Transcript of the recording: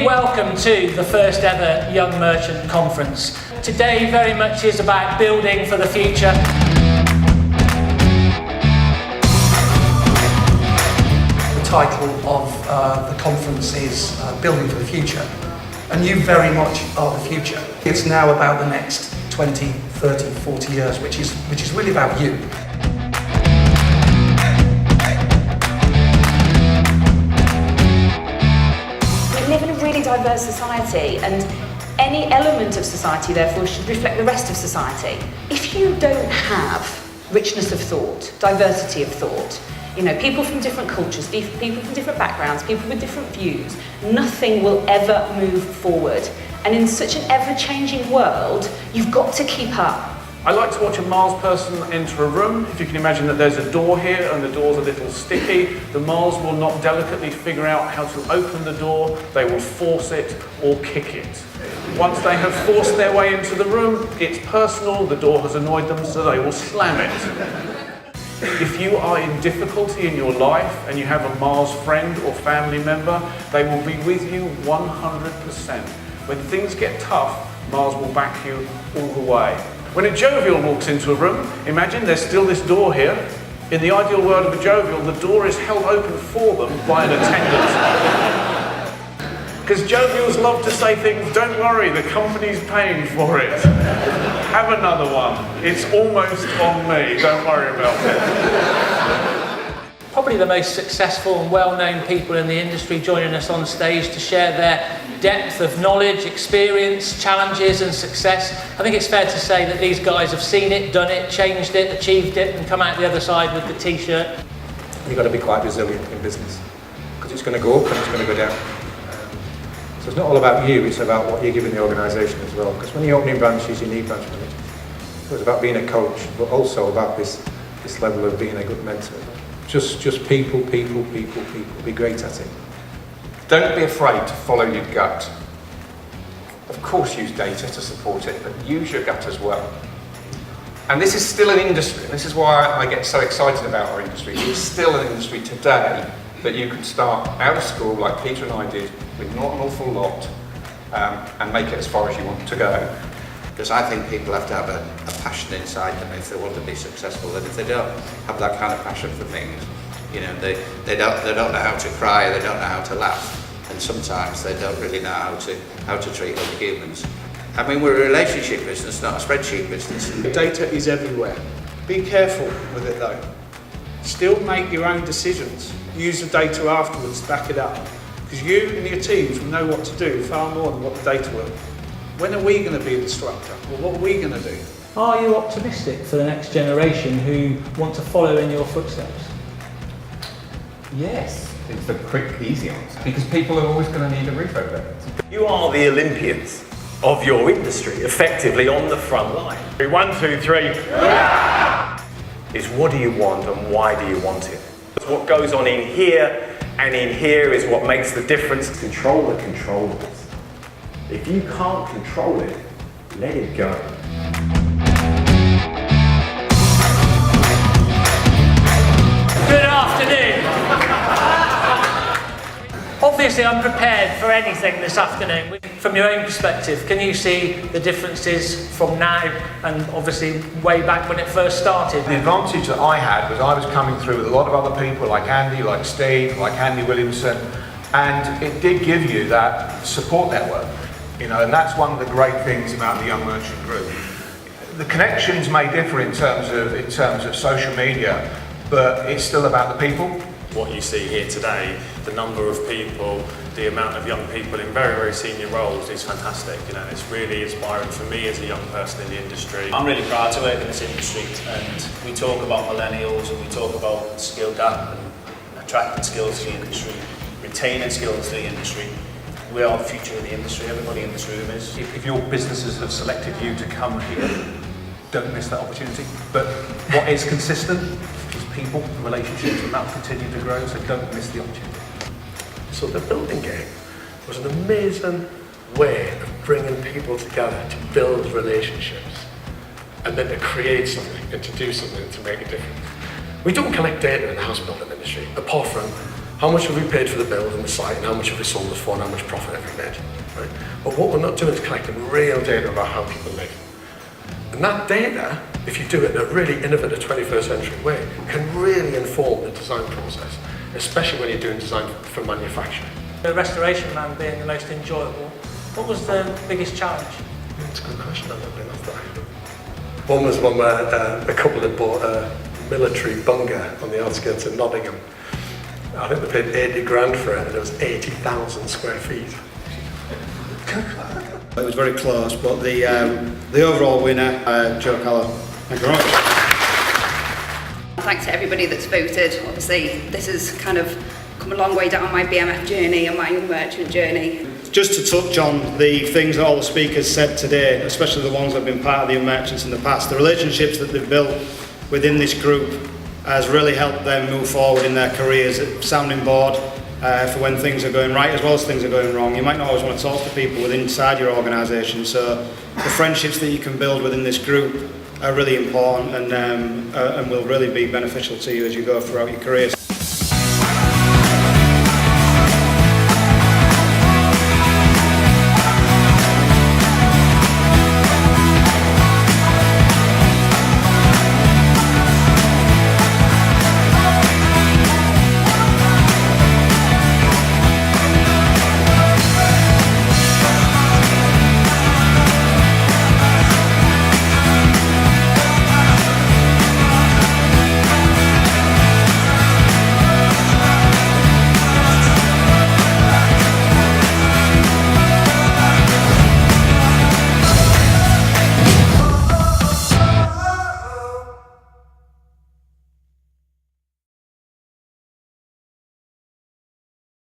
big welcome to the first ever Young Merchant Conference. Today very much is about building for the future. The title of the conference is Building for the Future, and you very much are the future. It's now about the next 20, 30, 40 years, which is really about you. We live in a really diverse society, and any element of society therefore should reflect the rest of society. If you don't have richness of thought, diversity of thought, you know, people from different cultures, people from different backgrounds, people with different views, nothing will ever move forward. And in such an ever-changing world, you've got to keep up. I like to watch a Mars person enter a room. If you can imagine that there's a door here and the door's a little sticky, the Mars will not delicately figure out how to open the door, they will force it or kick it. Once they have forced their way into the room, it's personal, the door has annoyed them, so they will slam it. If you are in difficulty in your life and you have a Mars friend or family member, they will be with you 100%. When things get tough, Mars will back you all the way. When a jovial walks into a room, imagine there's still this door here. In the ideal world of a jovial, the door is held open for them by an attendant. Because jovials love to say things, don't worry, the company's paying for it. Have another one. It's almost on me, don't worry about it. Probably the most successful and well-known people in the industry joining us on stage to share their depth of knowledge, experience, challenges and success. I think it's fair to say that these guys have seen it, done it, changed it, achieved it and come out the other side with the t-shirt. You've got to be quite resilient in business because it's going to go up and it's going to go down. So it's not all about you, it's about what you're giving the organisation as well. Because when you're opening branches, you need branch managers. So it's about being a coach, but also about this level of being a good mentor. Just people, be great at it. Don't be afraid to follow your gut. Of course use data to support it, but use your gut as well. And this is still an industry, and this is why I get so excited about our industry. It's still an industry today that you can start out of school, like Peter and I did, with not an awful lot, and make it as far as you want to go. Because I think people have to have a passion inside them if they want to be successful, and if they don't have that kind of passion for things, you know, they don't know how to cry, they don't know how to laugh, and sometimes they don't really know how to treat other humans. I mean, we're a relationship business, not a spreadsheet business. Data is everywhere. Be careful with it though. Still make your own decisions. Use the data afterwards to back it up. Because you and your teams will know what to do far more than what the data will. When are we going to be a disruptor? Well, what are we going to do? Are you optimistic for the next generation who want to follow in your footsteps? Yes, it's the quick, easy answer. Because people are always going to need a roof over their heads. You are the Olympians of your industry, effectively on the front line. 1, 2, 3. Is what do you want and why do you want it? What goes on in here and in here is what makes the difference. Control the controllables. If you can't control it, let it go. Good afternoon. Obviously I'm prepared for anything this afternoon. From your own perspective, can you see the differences from now and obviously way back when it first started? The advantage that I had was I was coming through with a lot of other people like Andy, like Steve, like Andy Williamson, and it did give you that support network. You know, and that's one of the great things about the Young Merchant Group. The connections may differ in terms of social media, but it's still about the people. What you see here today, the number of people, the amount of young people in very, very senior roles is fantastic. You know, it's really inspiring for me as a young person in the industry. I'm really proud to work in this industry, and we talk about millennials and we talk about skill gap and attracting skills to the industry, retaining skills to the industry. We are the future of the industry, everybody in this room is. If your businesses have selected you to come here, don't miss that opportunity. But what is consistent is people, relationships, and that will continue to grow, so don't miss the opportunity. So the building game was an amazing way of bringing people together to build relationships and then to create something and to do something to make a difference. We don't collect data in the house building industry, apart from How much have we paid for the build and the site, and how much have we sold us for, and how much profit have we made? Right? But what we're not doing is collecting real data about how people live. And that data, if you do it in a really innovative 21st century way, can really inform the design process, especially when you're doing design for manufacturing. The restoration man being the most enjoyable, what was the biggest challenge? That's a good question, I've never been off that. One was one where a couple had bought a military bunker on the outskirts of Nottingham. I think they paid 80 grand for it, and it was 80,000 square feet. It was very close, but the overall winner, Joe Callum. Thank you very much. Thanks to everybody that's voted. Obviously, this has kind of come a long way down my BMF journey and my young merchant journey. Just to touch on the things that all the speakers said today, especially the ones that have been part of the young merchants in the past, the relationships that they've built within this group has really helped them move forward in their careers. Sounding board for when things are going right as well as things are going wrong. You might not always want to talk to people within inside your organisation, so the friendships that you can build within this group are really important and will really be beneficial to you as you go throughout your career.